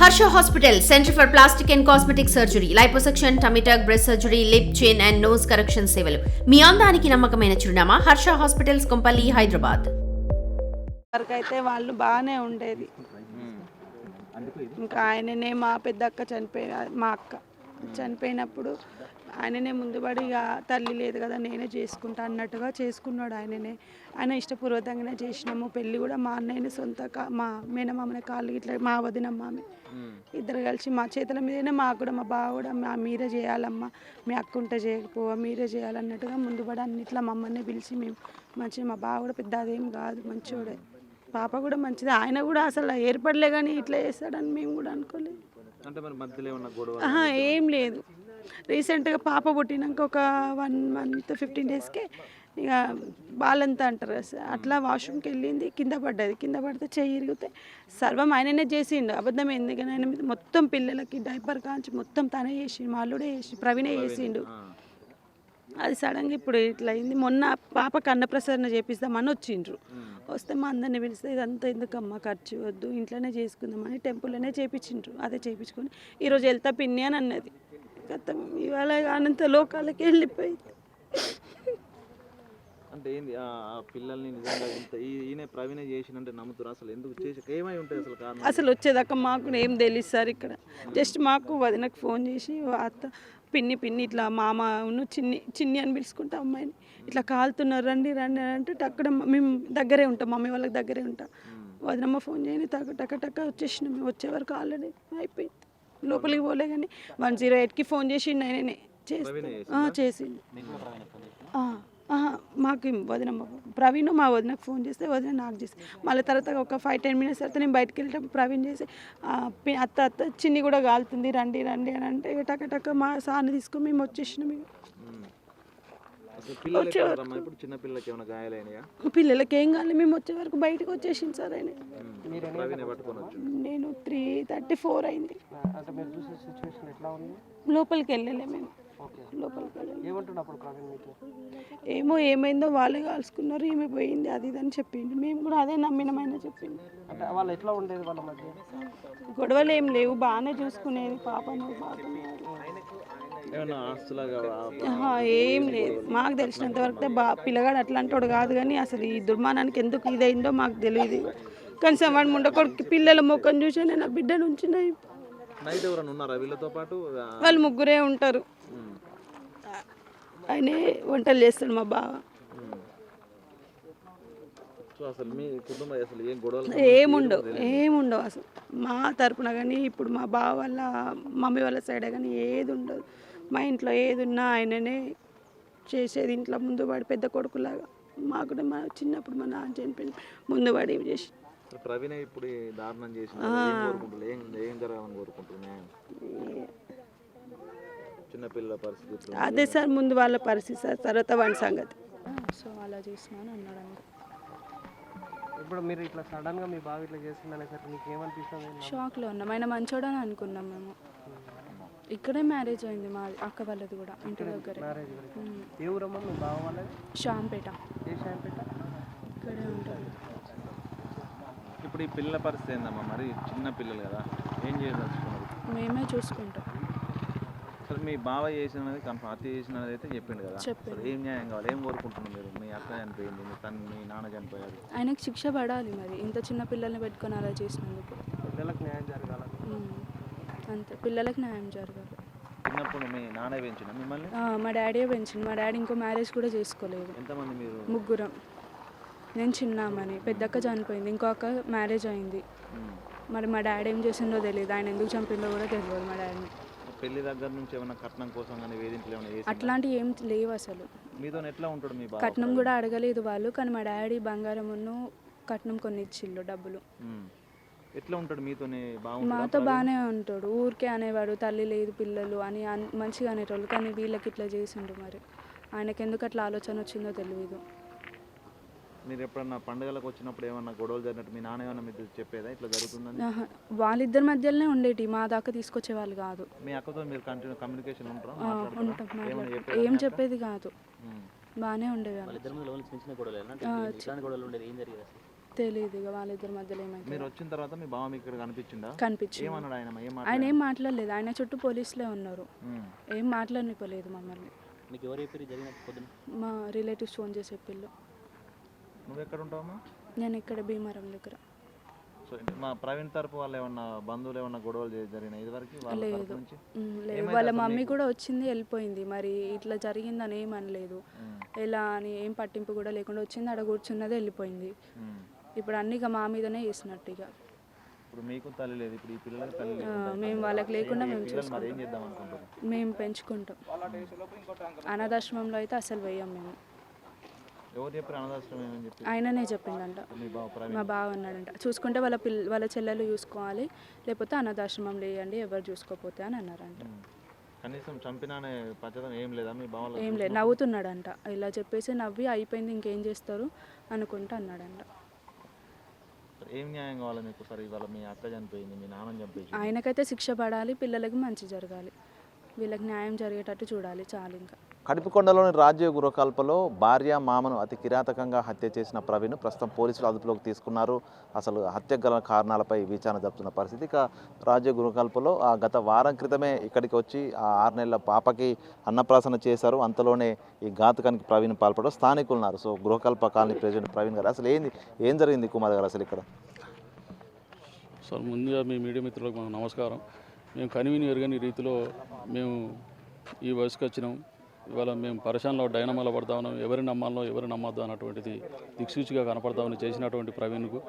Harsha hospital centre for plastic and cosmetic surgery, liposuction, tummy టక్, breast surgery, lip, చిన్ and nose correction సేవలు. మీ అందానికి నమ్మకమైన చిరునామా హర్ష హాస్పిటల్స్, కొంపల్లి, హైదరాబాద్. వరకైతే వాళ్ళు బాగానే ఉండేది. ఇంకా ఆయననే మా పెద్ద అక్క మా అక్క చనిపోయినప్పుడు ఆయననే ముందుబడి ఇక తల్లి లేదు కదా నేనే చేసుకుంటా అన్నట్టుగా చేసుకున్నాడు. ఆయన ఇష్టపూర్వకంగానే చేసినాము. పెళ్ళి కూడా మా అన్నయ్యని మా మేనమామని కాళ్ళు ఇట్లా మా వదినమ్మ ఆమె ఇద్దరు కలిసి మా చేతుల మీదనే మాకు కూడా మా బావ కూడా మీరే చేయాలమ్మా, మీ అక్క ఉంటే చేయకపోవా, మీరే చేయాలన్నట్టుగా ముందుబడి అన్నిట్లా మమ్మల్ని పిలిచి మేము మంచిగా మా బావ కూడా పెద్ద అదేం కాదు మంచోడే, పాప కూడా మంచిది. ఆయన కూడా అసలు ఏర్పడలే కానీ ఇట్లా చేస్తాడని మేము కూడా అనుకోలేదు. ఏం లేదు. రీసెంట్గా పాప పుట్టినాక ఒక 1 month 15 daysకే ఇక బాలంతా అంటారు కదా, అట్లా వాష్రూమ్కి వెళ్ళింది, కింద పడితే చెయ్యి ఇరిగితే సర్వం ఆయననే చేసిండు. అబద్ధం ఎందుకని ఆయన మీద మొత్తం పిల్లలకి డైపర్ కాంచి మొత్తం తనే చేసిండు, మా అల్లుడే ప్రవీణే చేసిండు. అది సడన్గా ఇప్పుడు ఇట్లా అయింది. మొన్న పాపకు అన్నప్రసరణ చేపిస్తామని వచ్చిండ్రు. వస్తే మా అందరిని పిలిస్తే ఇదంతా ఎందుకమ్మా ఖర్చు వద్దు, ఇంట్లోనే చేసుకుందామని టెంపుల్లోనే చేయించిండ్రు. అదే చేయించుకొని ఈరోజు వెళ్తా పిన్ని అని అన్నది. గతం ఇవాళ అనంత లోకాలకి వెళ్ళిపోయింది. అంటే ఏంది ఆ పిల్లల్ని నిజంగా ఈయన ప్రవీణ చేసినంటే నమ్ముతారు? అసలు ఎందుకు చేసి ఏమై ఉంటుంది అసలు కారణం? అసలు వచ్చేదాకా మాకు ఏం తెలియదు సార్. ఇక్కడ జస్ట్ మాకు వదినకు ఫోన్ చేసి అత్త పిన్ని ఇట్లా మామ చిన్ని అని పిలుచుకుంటా అమ్మాయిని ఇట్లా కాలుతున్నారు రండి అంటే అక్కడ మేము దగ్గరే ఉంటాం, మమ్మీ వాళ్ళకి దగ్గరే ఉంటాం. వదినమ్మ ఫోన్ చేయని టక వచ్చేసినాం. మేము వచ్చే వరకు ఆల్రెడీ అయిపోయింది. లోపలికి పోలే కానీ 108కి ఫోన్ చేసిండు ఆయననే చేసిండు. మాకు వదినమ్మ ప్రవీణ్ మా వదినకు ఫోన్ చేస్తే వదిన నాకు చేసి మళ్ళీ తర్వాత ఒక 5-10 minutes తర్వాత నేను బయటకు వెళ్ళేటప్పుడు ప్రవీణ్ చేసి అత్త చిన్ని కూడా కాలుతుంది రండి అని అంటే టక మా సార్ని తీసుకొని మేము వచ్చేసినాం. పిల్లలకి ఏం కావాలి, మేము వచ్చే వరకు బయటకు వచ్చేసింది సార్. ఆయన నేను 3:34 అయింది. లోపలికి వెళ్ళలే మేము, ఏమో ఏమైందో వాళ్ళే కాల్చుకున్నారు, ఈమె పోయింది అది ఇది అని చెప్పింది. మేము కూడా అదే నమ్మినమైనా చెప్పింది. గొడవలు ఏం లేవు, బాగానే చూసుకునేది పాపను. ఏం లేదు మాకు తెలిసినంత వరకు పిల్లగాడు అట్లాంటోడు కాదు. కానీ అసలు ఈ దుర్మానానికి ఎందుకు ఇదైందో మాకు తెలియదు. కనీసం వాడు ముండకొడుకు పిల్లల ముఖం చూసి నా బిడ్డ నుంచి వాళ్ళు ముగ్గురే ఉంటారు. ఆయనే వంటలు చేస్తాడు మా బావ. ఏముండవు అసలు మా తరపున కానీ ఇప్పుడు మా బావ వాళ్ళ మమ్మీ వాళ్ళ సైడే కానీ ఏది ఉండదు. మా ఇంట్లో ఏది ఉన్నా ఆయననే చేసేది. ఇంట్లో ముందు వాడి పెద్ద కొడుకులాగా మాకు కూడా మా చిన్నప్పుడు మా నాన్న చనిపోయిన ముందు వాడు ఏమి చేసి అదే సార్ ముందు వాళ్ళ పరిస్థితి సార్, తర్వాత వాడి సంగతి. సో అలా చేసినాను అన్నాడు. ఇప్పుడు మీరు ఇట్లా సడన్గా మీ బావ ఇట్లా చేసిందనేసరికి మీకు ఏమనిపిస్తుంది? షాక్లో ఉన్నాం. ఆయన మంచోడని అనుకున్నాం మేము. ఇక్కడే మ్యారేజ్ అయింది మా అక్క వాళ్ళది కూడా ఇంటి దగ్గర. ఏ ఊరమ్మా మీ బావ వాళ్ళది? షాంపేట. ఏ షాంపేట? ఇక్కడే ఉంటుంది. ఇప్పుడు ఈ పిల్లల పరిస్థితి ఏందమ్మా? మరి చిన్న పిల్లలు కదా, ఏం చేయదలుచుకున్నారు? మేమే చూసుకుంటాం. అసలు మీ బావ చేసినది హత్య చేసినది అయితే చెప్పిండు కదా, ఏం న్యాయం కావాలి, ఏం కోరుకుంటున్నారు మీరు? మీ అక్క చనిపోయింది, మీ నాన్న చనిపోయారు, ఆయనకు శిక్ష పడాలి. మరి ఇంత చిన్న పిల్లల్ని పెట్టుకొని అలా చేసినందుకు పిల్లలకు న్యాయం జరగాలి. అంతే, పిల్లలకు న్యాయం జరగాలి. చిన్నప్పుడు మీ నాన్న పెంచిన మిమ్మల్ని? మా డాడీ పెంచింది. మా డాడీ ఇంకో మ్యారేజ్ కూడా చేసుకోలేదు. ఎంతమంది మీరు? ముగ్గురం. నేను చిన్నామని, పెద్దక్క చనిపోయింది, ఇంకో అక్క మ్యారేజ్ అయింది. మరి మా డాడీ ఏం చేసిందో తెలియదు, ఆయన ఎందుకు చంపిందో కూడా తెలియదు మా డాడీని. పెళ్లి దగ్గర నుంచి ఏమైనా కట్నం కోసం కానీ వేధింపులు ఏమైనా చేసి? అట్లాంటివి ఏం లేవు అసలు. మీతో ఎట్లా ఉంటాడు మీ బావ? కట్నం కూడా అడగలేదు వాళ్ళు, కానీ మా డాడీ బంగారమును కట్నం కొన్ని ఇచ్చిళ్ళు డబ్బులు. ఎట్లా ఉంటాడు మీతోనే? మాతో బాగానే ఉంటాడు. ఊరికే అనేవాడు తల్లి లేదు పిల్లలు అని మంచిగా అనేటోళ్ళు, కానీ వీళ్ళకి ఇట్లా చేసిండు. మరి ఆయనకి ఎందుకు అట్లా ఆలోచన వచ్చిందో తెలియదు. మీరు ఎప్పుడన్నా పండుగలకు వచ్చినప్పుడు ఏమన్నా గొడవలు జరిగినట్టు మీ నాన్న ఏమన్నా మీరు చెప్పేదా ఇట్లా జరుగుతుందని? వాళ్ళిద్దరి మధ్యలోనే ఉండేటి, మా దాకా తీసుకొచ్చేవాళ్ళు కాదు. మీ అక్కతో మీరు కమ్యూనికేషన్ ఉంటాం? ఏం చెప్పేది కాదు, బాగానే ఉండేవాళ్ళు. తెలియదు ఇక వాళ్ళిద్దరి మధ్యలో ఏమైతే మీరు వచ్చిన తర్వాత మీ బావ మీకు ఇక్కడ కనిపించిందా? కనిపించింది. ఏమన్నాడు ఆయన? ఆయన ఏం మాట్లాడలేదు. ఆయన చుట్టూ పోలీసులే ఉన్నారు. ఏం మాట్లాడనివ్వలేదు మమ్మల్ని. మీకు ఎవరు చెప్పారు జరిగినట్టు పొద్దున? మా రిలేటివ్స్ ఫోన్ చేసి చెప్పిళ్ళు. నువ్వు ఎక్కడ ఉంటావమ్మా? నేను ఇక్కడ భీమవరం దగ్గర. సో మా ప్రవీణ్ తరపు వాళ్ళు ఏమన్నా బంధువులు ఏమన్నా గొడవలు జరిగినాయి ఇదివరకు వాళ్ళ లేదు. తరపు నుంచి? లేదు, వాళ్ళ మమ్మీ కూడా వచ్చింది వెళ్ళిపోయింది. మరి ఇట్లా జరిగిందని ఏం అనలేదు. ఎలా అని ఏం పట్టింపు కూడా లేకుండా వచ్చింది, ఆడ కూర్చున్నది వెళ్ళిపోయింది. ఇప్పుడు అన్ని ఇక మా మీదనే చేసినట్టు. ఇక ఇప్పుడు మీకు తల్లి లేదు, ఇప్పుడు ఈ పిల్లలకి తల్లి మేము వాళ్ళకి లేకుండా మేము మరి ఏం చూసుకుంటాం. చేద్దాం అనుకుంటారు? మేము పెంచుకుంటాం. అనాథాశ్రమంలో అయితే అసలు వేయం మేము. ఎవరు చెప్పారు అనాథాశ్రమం ఏమని చెప్పి? ఆయననే చెప్పిండంట. మీ బావ ప్రవీణ్ మా బావ అన్నాడంట చూసుకుంటే వాళ్ళ చెల్లెలు చూసుకోవాలి, లేకపోతే అనాథాశ్రమం లేయండి ఎవరు చూసుకోపోతే అని అన్నారంట. కనీసం చంపినానే పచ్చదం ఏం లేదా మీ బావలో? ఏం లేదు, నవ్వుతున్నాడంట. ఇలా చెప్పేసి నవ్వి అయిపోయింది ఇంకేం చేస్తారు అనుకుంటా అన్నాడంట. ఏం న్యాయం కావాలి మీకు? సరే ఇవాళ మీ అక్క చనిపోయింది, మీ నాన్న చనిపోయింది, ఆయనకైతే శిక్ష పడాలి, పిల్లలకి మంచి జరగాలి, వీళ్ళకి న్యాయం జరిగేటట్టు చూడాలి చాలు. ఇంకా కడిపికొండలోని రాజ్య గృహకల్పలో భార్య మామను అతి కిరాతకంగా హత్య చేసిన ప్రవీణ్ ప్రస్తుతం పోలీసులు అదుపులోకి తీసుకున్నారు. అసలు హత్య గల కారణాలపై విచారణ జరుపుతున్న పరిస్థితి. ఇక రాజ్య గృహకల్పలో గత వారం క్రితమే ఇక్కడికి వచ్చి ఆ 6 నెలల పాపకి అన్నప్రాసన చేశారు. అంతలోనే ఈ ఘాతుకానికి ప్రవీణ్ పాల్పడడం స్థానికులు ఉన్నారు. So Gruhakalpa colony president Praveen గారు, అసలు ఏం జరిగింది కుమార్ గారు అసలు ఇక్కడ? సార్, ముందుగా మీ మీడియా మిత్రులకు మాకు నమస్కారం. మేము కనివిని ఎరగని రీతిలో మేము ఈ వయసుకు వచ్చినాం. ఇవాళ మేము పరిశానలో డైనమాలో పడతా ఉన్నాం. ఎవరి నమ్మాలో ఎవరు నమ్మద్దు అన్నటువంటిది దిక్సూచిగా కనపడతామని చేసినటువంటి ప్రవీణ్కు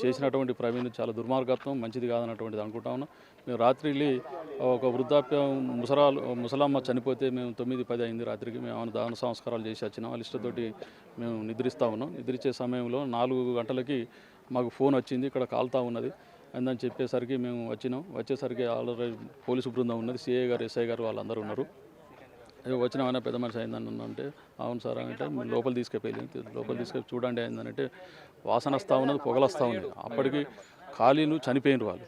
చేసినటువంటి ప్రవీణ్ చాలా దుర్మార్గత్వం, మంచిది కాదన్నటువంటిది అనుకుంటా ఉన్నాం. మేము రాత్రి వెళ్ళి ఒక వృద్ధాప్యం ముసలమ్మ చనిపోతే మేము 9-10 అయింది రాత్రికి. మేము ఆమె దాన సంస్కారాలు చేసి వచ్చినాం. వాళ్ళ ఇష్టతోటి మేము నిద్రిస్తూ ఉన్నాం. నిద్రించే సమయంలో 4 గంటలకి మాకు ఫోన్ వచ్చింది, ఇక్కడ కాలుతా ఉన్నది అని చెప్పేసరికి మేము వచ్చినాం. వచ్చేసరికి ఆల్రెడీ పోలీసు బృందం ఉన్నది, సిఐ గారు, ఎస్ఐ గారు వాళ్ళందరూ ఉన్నారు. వచ్చినామన్నా పెద్ద మనిషి అయిందని అంటే అవును సార్ అంటే లోపల తీసుకెళ్ళి చూడండి అయిందనంటే వాసన వస్తూ ఉన్నది, పొగలొస్తూ ఉన్నది. అప్పటికి ఖాళీలు చనిపోయిన వాళ్ళు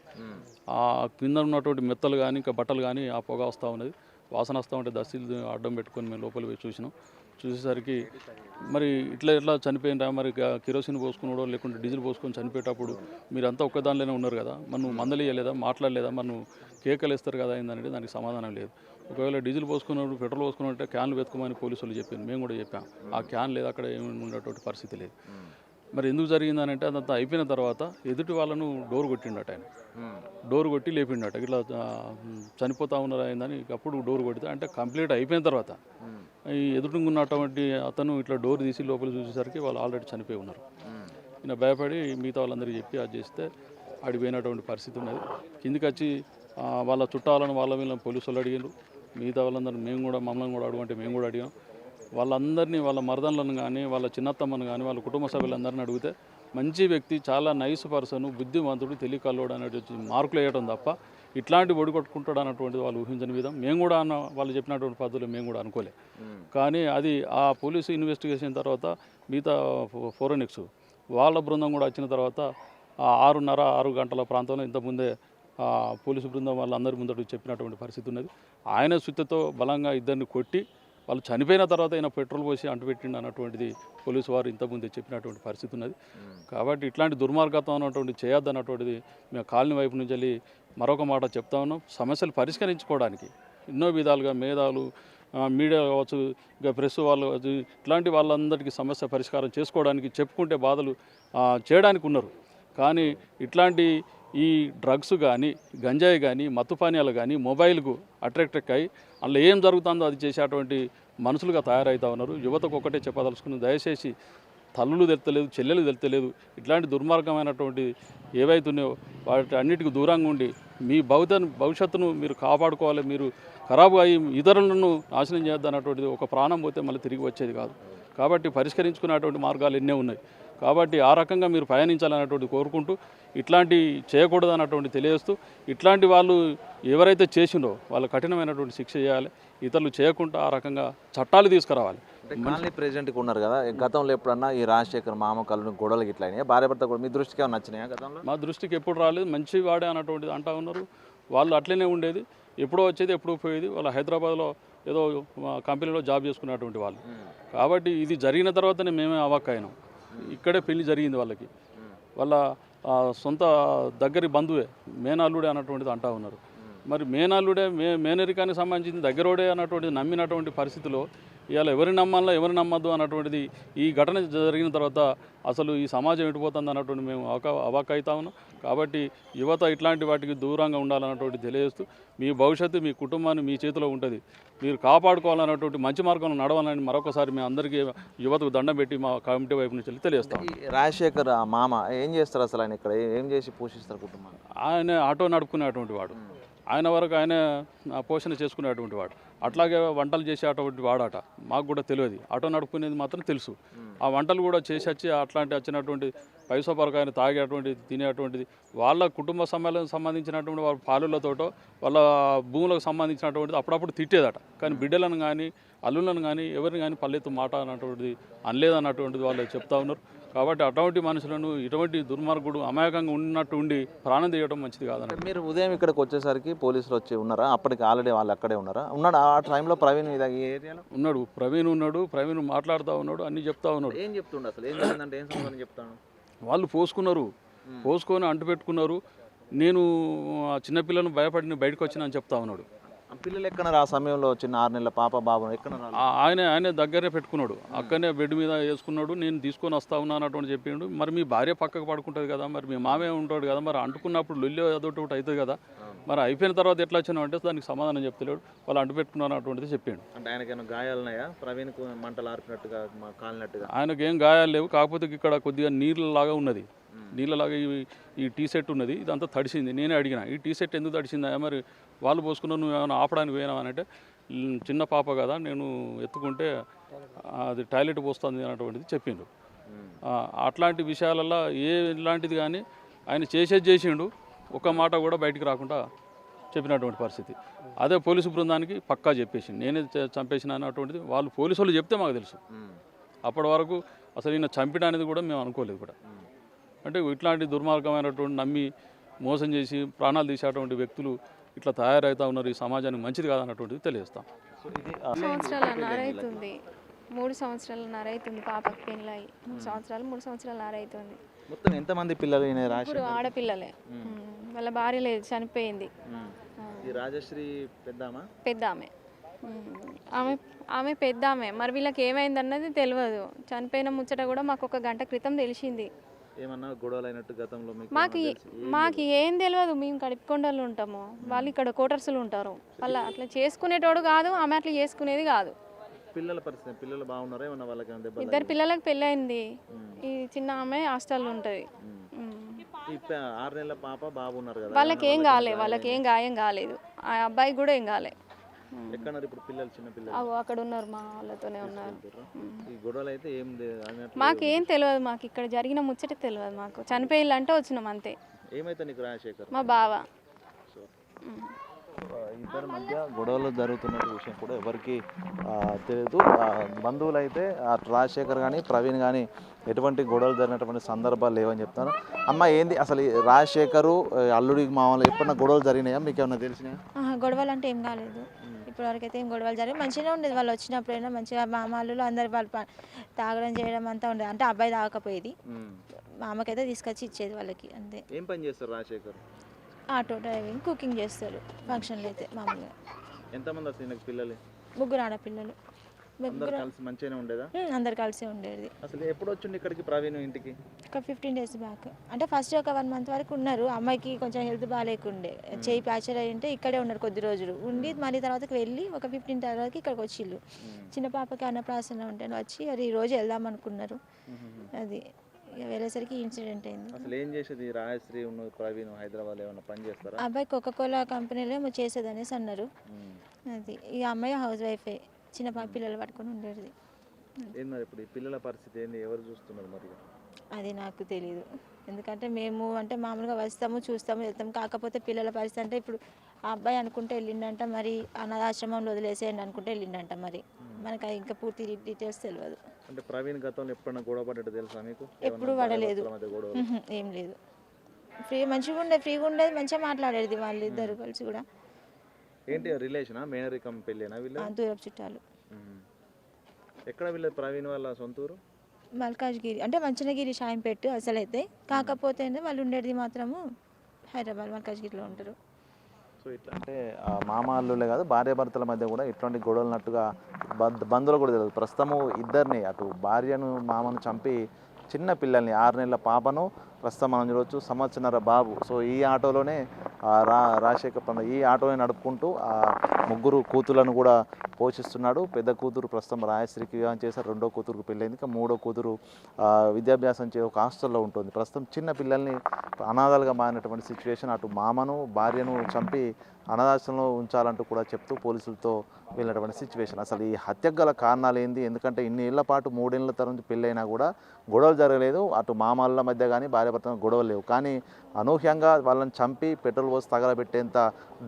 ఆ కింద ఉన్నటువంటి మెత్తలు కానీ ఇంకా బట్టలు కానీ ఆ పొగ వస్తూ ఉన్నది, వాసన వస్తూ ఉంటే దస్తీలు అడ్డం పెట్టుకొని మేము లోపల పోయి చూసినాం. చూసేసరికి మరి ఇట్లా చనిపోయినరా, మరి కిరోసిన్ పోసుకున్నాడో లేకుంటే డీజిల్ పోసుకొని చనిపోయేటప్పుడు మీరంతా ఒక్కదానిలోనే ఉన్నారు కదా, మరి నువ్వు మందలియలేదా, మాట్లాడలేదా, మరి నువ్వు కేకలు వేస్తారు కదా అయిందంటే దానికి సమాధానం లేదు. ఒకవేళ డీజిల్ పోసుకున్నాడు, పెట్రోల్ పోసుకున్నట్టే క్యాన్లు వెతుకోమని పోలీసు వాళ్ళు చెప్పారు. మేము కూడా చెప్పాం, ఆ క్యాన్ లేదు, అక్కడ ఏమి ఉన్నటువంటి పరిస్థితి లేదు. మరి ఎందుకు జరిగిందనంటే అదంతా అయిపోయిన తర్వాత ఎదుటి వాళ్ళను డోర్ కొట్టిండట ఆయన. డోర్ కొట్టి లేపిండట, ఇట్లా చనిపోతా ఉన్నారు అయిందని. అప్పుడు డోర్ కొడితే అంటే కంప్లీట్ అయిపోయిన తర్వాత ఈ ఎదుటిన్నటువంటి అతను ఇట్లా డోర్ తీసి లోపల చూసేసరికి వాళ్ళు ఆల్రెడీ చనిపోయి ఉన్నారు. ఈయన భయపడి మిగతా వాళ్ళందరికీ చెప్పి అది చేస్తే ఆడిపోయినటువంటి పరిస్థితి ఉన్నది. కిందికి వచ్చి వాళ్ళ చుట్టాలను వీళ్ళని పోలీసు వాళ్ళు అడిగారు. మిగతా వాళ్ళందరూ మమ్మల్ని కూడా అడుగుంటే మేము కూడా అడిగాం. వాళ్ళందరినీ వాళ్ళ మరదన్లను కానీ వాళ్ళ చిన్నత్తమ్మను కానీ వాళ్ళ కుటుంబ సభ్యులందరినీ అడిగితే మంచి వ్యక్తి, చాలా నైస్ పర్సన్, బుద్ధిమంతుడు, తెలియకల్లోడు అనేది మార్కులు వేయడం తప్ప ఇట్లాంటి ఒడిగొట్టుకుంటాడు అన్నటువంటిది వాళ్ళు ఊహించని విధం. మేము కూడా వాళ్ళు చెప్పినటువంటి పద్ధతులు మేము కూడా అనుకోలే. కానీ అది ఆ పోలీసు ఇన్వెస్టిగేషన్ తర్వాత మిగతా ఫోరెనిక్స్ వాళ్ళ బృందం కూడా వచ్చిన తర్వాత 6:30-6 గంటల ప్రాంతంలో ఇంతకుముందే పోలీసు బృందం వాళ్ళందరి ముందట చెప్పినటువంటి పరిస్థితి ఉన్నది. ఆయన సుత్తితో బలంగా ఇద్దరిని కొట్టి వాళ్ళు చనిపోయిన తర్వాత ఆయన పెట్రోల్ పోసి అంటుపెట్టిండు అన్నటువంటిది పోలీసు వారు ఇంతకుముందే చెప్పినటువంటి పరిస్థితి ఉన్నది. కాబట్టి ఇట్లాంటి దుర్మార్గత్వం అన్నటువంటి చేయొద్దన్నటువంటిది మేము కాలనీ వైపు నుంచి వెళ్ళి మరొక మాట చెప్తా ఉన్నాం. సమస్యలు పరిష్కరించుకోవడానికి ఎన్నో విధాలుగా మేధావులు, మీడియా కావచ్చు, ఇంకా ప్రెస్ వాళ్ళు కావచ్చు, ఇట్లాంటి వాళ్ళందరికీ సమస్య పరిష్కారం చేసుకోవడానికి చెప్పుకుంటే బాధలు చేయడానికి ఉన్నారు. కానీ ఇట్లాంటి ఈ డ్రగ్స్ కానీ, గంజాయి కానీ, మత్తు పానీయాలు కానీ మొబైల్కు అట్రాక్ట్ అయ్యి అందులో ఏం జరుగుతుందో అది చేసేటువంటి మనుషులుగా తయారవుతూ ఉన్నారు. యువతకు ఒకటే చెప్పదలుచుకుని, దయచేసి తల్లులు తెలుస్తలేదు, చెల్లెలు తెలుస్తలేదు, ఇట్లాంటి దుర్మార్గమైనటువంటి ఏవైతున్నాయో వాటి అన్నిటికీ దూరంగా ఉండి మీ భవిష్యత్తును మీరు కాపాడుకోవాలి. మీరు ఖరాబు అయ్యి ఇతరులను నాశనం చేయొద్దన్నటువంటిది, ఒక ప్రాణం పోతే మళ్ళీ తిరిగి వచ్చేది కాదు. కాబట్టి పరిష్కరించుకునేటువంటి మార్గాలు ఎన్నో ఉన్నాయి. కాబట్టి ఆ రకంగా మీరు పయనించాలన్నటువంటి కోరుకుంటూ ఇట్లాంటి చేయకూడదు అన్నటువంటి తెలియజేస్తూ, ఇట్లాంటి వాళ్ళు ఎవరైతే చేసిండో వాళ్ళు కఠినమైనటువంటి శిక్ష చేయాలి. ఇతరులు చేయకుండా ఆ రకంగా చట్టాలు తీసుకురావాలి. కాలనీ ప్రెసిడెంట్కి ఉన్నారు కదా, గతంలో ఎప్పుడన్నా ఈ రాజశేఖర్ మామ కళ్ళు గొడవలు ఇట్లా అయినాయి, భార్య భర్త కూడా మీ దృష్టికి ఏమైనా నచ్చినాయా గతంలో? మా దృష్టికి ఎప్పుడు రాలేదు. మంచి వాడే అన్నటువంటిది అంటూ ఉన్నారు. వాళ్ళు అట్లనే ఉండేది, ఎప్పుడో వచ్చేది ఎప్పుడో పోయేది. వాళ్ళు హైదరాబాద్లో ఏదో కంపెనీలో జాబ్ చేసుకునేటువంటి వాళ్ళు. కాబట్టి ఇది జరిగిన తర్వాతనే మేమే అవాక్ అయినాం. ఇక్కడే పెళ్లి జరిగింది వాళ్ళకి. వాళ్ళ సొంత దగ్గరి బంధువే, మేనల్లుడే అన్నటువంటిది అంటా ఉన్నారు. మరి మేనల్లుడే మేనరికానికి సంబంధించిన దగ్గరోడే అన్నటువంటిది నమ్మినటువంటి పరిస్థితిలో ఇవాళ ఎవరిని నమ్మాలో ఎవరిని నమ్మద్దు అన్నటువంటిది ఈ ఘటన జరిగిన తర్వాత అసలు ఈ సమాజం ఎటుపోతుంది అన్నటువంటి మేము అవాక్ అవుతా ఉన్నాం. కాబట్టి యువత ఇట్లాంటి వాటికి దూరంగా ఉండాలన్నటువంటి తెలియజేస్తూ మీ భవిష్యత్తు మీ కుటుంబాన్ని మీ చేతిలో ఉంటుంది, మీరు కాపాడుకోవాలన్నటువంటి మంచి మార్గంలో నడవాలని మరొకసారి మేము అందరికీ యువతకు దండం పెట్టి మా కమిటీ వైపు నుంచి తెలియజేస్తాం. ఈ రాజశేఖర్ ఆ మామ ఏం చేస్తారు అసలు? ఆయన ఇక్కడ ఏం చేసి పోషిస్తారు కుటుంబాన్ని? ఆయన ఆటో నడుపుకునేటువంటి వాడు, ఆయన వరకు ఆయన పోషణ చేసుకునేటువంటి వాడు, అట్లాగే వంటలు చేసేటువంటి వాడట. మాకు కూడా తెలియదు, ఆటో నడుపుకునేది మాత్రం తెలుసు. ఆ వంటలు కూడా చేసి వచ్చి అట్లాంటి వచ్చినటువంటి పైసా పరకు ఆయన తాగేటువంటిది తినేటువంటిది వాళ్ళ కుటుంబ సంబంధించినటువంటి వాళ్ళ పాలులతోటో వాళ్ళ భూములకు సంబంధించినటువంటిది అప్పుడప్పుడు తిట్టేదట. కానీ బిడ్డలను కానీ అల్లులను కానీ ఎవరిని కానీ పల్లెత్తు మాట అన్నటువంటిది అనలేదన్నటువంటిది వాళ్ళు చెప్తా ఉన్నారు. కాబట్టి అటువంటి మనుషులను ఇటువంటి దుర్మార్గుడు అమాయకంగా ఉన్నట్టు ఉండి ప్రాణం తీయడం మంచిది కాదన్న. మీరు ఉదయం ఇక్కడికి వచ్చేసరికి పోలీసులు వచ్చి ఉన్నారా? అప్పటికి ఆల్రెడీ వాళ్ళు అక్కడే ఉన్నారా? ఉన్నాడు ఆ టైంలో ప్రవీణ్ ఈ ఏరియాలో ఉన్నాడు. ప్రవీణ్ మాట్లాడుతూ ఉన్నాడు, అన్నీ చెప్తా ఉన్నాడు. ఏం చెప్తుండే అసలు? ఏం జరిగిందంటే ఏం సమాధానం చెప్తాను? వాళ్ళు పోసుకొని అంటు పెట్టుకున్నారు. నేను ఆ చిన్నపిల్లను భయపడి బయటకు వచ్చినా అని చెప్తా ఉన్నాడు. ఆ పిల్లలు ఎక్కడ ఆ సమయంలో చిన్న 6 నెలల పాప బాబు ఎక్కడ? ఆయన దగ్గరే పెట్టుకున్నాడు, అక్కడనే బెడ్ మీద వేసుకున్నాడు. నేను తీసుకొని వస్తా ఉన్నా అన్నటువంటి చెప్పిండు. మరి మీ భార్య పక్కకు పడుకుంటుంది కదా, మరి మీ మామే ఉంటాడు కదా, మరి అంటుకున్నప్పుడు లొల్లి అదొకటి అవుతుంది కదా, మరి అయిపోయిన తర్వాత ఎట్లా వచ్చినావు అంటే దానికి సమాధానం చెప్తలేడు. వాళ్ళు అంటు పెట్టుకున్నారు అటువంటిది చెప్పిండు. అంటే ఆయనకేమైనా గాయాలున్నాయా? ప్రవీణ్కు మంటలు ఆర్పినట్టుగా కాలినట్టుగా? ఆయనకు ఏం గాయాలు లేవు, కాకపోతే ఇక్కడ కొద్దిగా నీళ్ళలాగా ఉన్నది. నీళ్ళలాగా ఈ టీ షర్ట్ ఉన్నది, ఇదంతా తడిసింది. నేనే అడిగిన ఈ టీ షర్ట్ ఎందుకు తడిసిందా, మరి వాళ్ళు పోసుకున్నావు, నువ్వు ఏమైనా ఆపడానికి పోయినావు అని అంటే చిన్న పాప కదా నేను ఎత్తుకుంటే అది టాయిలెట్ పోస్తుంది అన్నటువంటిది చెప్పిండు. అట్లాంటి విషయాలలో ఇలాంటిది కానీ ఆయన చేసిండు, ఒక మాట కూడా బయటికి రాకుండా చెప్పినటువంటి పరిస్థితి. అదే పోలీసు బృందానికి పక్కా చెప్పేసి నేనే చంపేసిన అన్నటువంటిది వాళ్ళు పోలీసు చెప్తే మాకు తెలుసు. అప్పటి వరకు అసలు ఈయన చంపడానికి కూడా మేము అనుకోలేదు కూడా. అంటే ఇట్లాంటి దుర్మార్గమైనటువంటి నమ్మి మోసం చేసి ప్రాణాలు తీసేటువంటి వ్యక్తులు ఇట్లా తయారవుతా ఉన్నారు. ఈ సమాజానికి మంచిది కాదన్నటువంటిది తెలియజేస్తాం. 3 సంవత్సరాలన్నర అవుతుంది పాపకి పెళ్ళి. 3 సంవత్సరాలన్నర అవుతుంది. మొత్తం ఎంతమంది పిల్లలు? ఇప్పుడు ఆడపిల్లలే. వాళ్ళ భార్య లేదు, చనిపోయింది. ఈ రాజశ్రీ పెద్ద ఆమె పెద్ద ఆమె. మరి వీళ్ళకి ఏమైందన్నది తెలియదు. చనిపోయిన ముచ్చట కూడా మాకు 1 గంట క్రితం తెలిసింది. ఏమన్నా గొడవలు అయినట్టు గతంలో మాకు ఏం తెలియదు. మేము కడిపికొండలు ఉంటాము, వాళ్ళు ఇక్కడ కోటర్సులు ఉంటారు. వాళ్ళ అట్లా చేసుకునేటోడు కాదు, ఆమె అట్లా చేసుకునేది కాదు. పిల్లల పరిస్థితి, పిల్లలు బాగున్నారా? ఏమన్నా వాళ్ళకి 2 పిల్లలకు పెళ్ళయింది. ఈ చిన్న ఆమె హాస్టల్లో ఉంటుంది. 6 నెలల పాప బాబు ఉన్నారు కదా, వాళ్ళకి ఏం గాయం కాలేదు. ఆ అబ్బాయి కూడా ఏం కాలే. ఎక్కడ ఇప్పుడు పిల్లలు? చిన్న పిల్లలు అక్కడ ఉన్నారు, మా వాళ్ళతోనే ఉన్నారు. ఈ గొడవలు అయితే ఏం మాకేం తెలియదు, మాకు ఇక్కడ జరిగిన ముచ్చట తెలియదు. మాకు చనిపోయిందంటే వచ్చినాం అంతే. ఏమైతే నీకు రాజశేఖర్? మా బావ. ఇద్దరి మధ్య గొడవలు జరుగుతున్న విషయం కూడా ఎవరికి తెలియదు. బంధువులు అయితే రాజశేఖర్ కానీ ప్రవీణ్ కానీ ఎటువంటి గొడవలు జరిగినటువంటి సందర్భాలు లేవని చెప్తాను. అమ్మ ఏంది అసలు రాజశేఖరు అల్లుడికి మామూలు ఎప్పుడన్నా గొడవలు జరిగినాయా? మీకు ఏమన్నా తెలిసినాయా? గొడవలు అంటే ఏం కాలేదు. ఇప్పటివరకు అయితే ఏం గొడవలు జరిగి మంచిగానే ఉండేది. వాళ్ళు వచ్చినప్పుడైనా మంచిగా మామూలు అందరు వాళ్ళు తాగడం చేయడం అంతా ఉండేది. అంటే అబ్బాయి తాగకపోయేది, మా అమ్మకైతే తీసుకొచ్చి ఇచ్చేది వాళ్ళకి అంతే. ఏం పని చేస్తారు రాజశేఖర్? ఆటో డ్రైవింగ్, కుకింగ్ చేస్తారు. ఫంక్షన్లు అయితే మామూలుగా. ఎంతమంది వస్తుంది పిల్లలు? 3 ఆడపిల్లలు. మంచిగానే ఉండేదా? అందరు కలిసి ఉండేది. అసలు ఎప్పుడు వచ్చింది ఇక్కడికి ప్రవీణ్ ఇంటికి? ఒక 15 డేస్ బ్యాక్. అంటే ఫస్ట్ ఒక 1 మంత్ వరకు ఉన్నారు. అమ్మాయికి కొంచెం హెల్త్ బాగాలేకుండే, చేయి ప్యాచర్ అయి ఉంటే ఇక్కడే ఉన్నారు కొద్ది రోజులు ఉండి, మళ్ళీ తర్వాతకి వెళ్ళి ఒక 15 తర్వాత ఇక్కడికి వచ్చిళ్ళు. చిన్న పాపకి అన్నప్రాసన ఉంటే వచ్చి అది ఈ రోజు వెళ్దాం అనుకున్నారు. అది వెళ్ళేసరికి ఇన్సిడెంట్ అయింది. అసలు ఏం చేసేది రాజశ్రీ ప్రవీణ్? హైదరాబాద్ ఏమైనా పని చేస్తారా? అబ్బాయి కోకోకోలా కంపెనీలో చేసేది అనేసి అన్నారు. అది ఈ అమ్మాయి హౌస్ వైఫే, చిన్న పిల్లలు పట్టుకొని ఉండేది. ఇప్పుడు ఈ పిల్లల పరిస్థితి ఏంది? ఎవరు చూస్తున్నారు మరి? అది నాకు తెలియదు. ఎందుకంటే మేము అంటే మామూలుగా వస్తాము, చూస్తాము, వెళ్తాం. కాకపోతే పిల్లల పరిస్థితి అంటే ఇప్పుడు ఆ అబ్బాయి అనుకుంటే వెళ్ళిండంట, మరి అనాథాశ్రమంలో వదిలేసేయండి అనుకుంటే వెళ్ళిండంట. మరి మనకు ఇంకా పూర్తి డీటెయిల్స్ తెలియదు. అంటే ప్రవీణ్ గతంలో ఎప్పుడైనా గొడవ పడ్డట్టు తెలుసా మీకు? ఎప్పుడు పడలేదు, ఏం లేదు. ఫ్రీగా ఉండేది, మంచిగా మాట్లాడేది వాళ్ళిద్దరు కలిసి కూడా. ఏంటి రిలేషనా? మేనరికం పెళ్ళేనా వీళ్ళు? దూరపు చుట్టాలు. ఎక్కడ వీళ్ళ ప్రవీణ్ వాళ్ళ సొంతూరు? మల్కాజ్గిరి అంటే మంచనగిరి షాయంపేట అసలైతే, కాకపోతే వాళ్ళు ఉండేది మాత్రము హైదరాబాద్ మల్కాజ్గిరిలో ఉంటారు. సో ఇట్లా అంటే మామ అల్లులే కాదు భార్యాభర్తల మధ్య కూడా ఇట్లాంటి గొడవలు ఉన్నట్టుగా బంధువులు కూడా తెలియదు. ప్రస్తుతము ఇద్దరిని అటు భార్యను మామను చంపి చిన్న పిల్లల్ని 6 నెలల పాపను ప్రస్తుతం మనం చూడవచ్చు సంవత్సరన్నర బాబు. సో ఈ ఆటోలోనే రాజశేఖర్ ఈ ఆటోని నడుపుకుంటూ ఆ 3 కూతుర్లను కూడా పోషిస్తున్నాడు. పెద్ద కూతురు ప్రస్తుతం రాయశ్రీకి వివాహం చేశారు, రెండో కూతురుకు పెళ్ళైంది, ఇంకా మూడో కూతురు విద్యాభ్యాసం ఒక హాస్టల్లో ఉంటుంది. ప్రస్తుతం చిన్న పిల్లల్ని అనాథాలుగా మారినటువంటి సిచ్యువేషన్. అటు మామను భార్యను చంపి అనాథాశ్రమంలో ఉంచాలంటూ కూడా చెప్తూ పోలీసులతో వెళ్ళినటువంటి సిచ్యువేషన్. అసలు ఈ హత్యకు గల కారణాలు ఏంది? ఎందుకంటే ఇన్ని ఏళ్ల పాటు 3 ఏళ్ల తర్వాత పెళ్ళైనా కూడా గొడవలు జరగలేదు. అటు మామల మధ్య కానీ భార్యాభర్తల గొడవలు లేవు. కానీ అనూహ్యంగా వాళ్ళని చంపి పెట్రోల్ పోసి తగలబెట్టేంత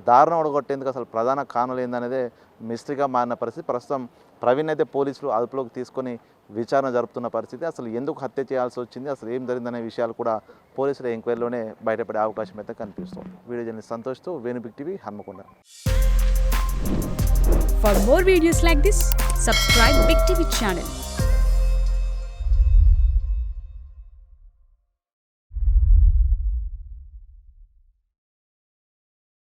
దారుణం ఒడగొట్టేందుకు అసలు ప్రధాన కారణాలు ఏందనేదే మిస్టరీగా మారిన పరిస్థితి. ప్రస్తుతం ప్రవీణ్ అయితే పోలీసులు అదుపులోకి తీసుకొని విచారణ జరుపుతున్న పరిస్థితి. అసలు ఎందుకు హత్య చేయాల్సి వచ్చింది, అసలు ఏం జరిగిందనే విషయాలు కూడా పోలీసుల ఎంక్వైరీలోనే బయటపడే అవకాశం అయితే కనిపిస్తుంది. వీడియో జర్నలిస్ట్ సంతోష్తో Venu big TV, Hanamkonda. For more videos like this, subscribe Big TV channel.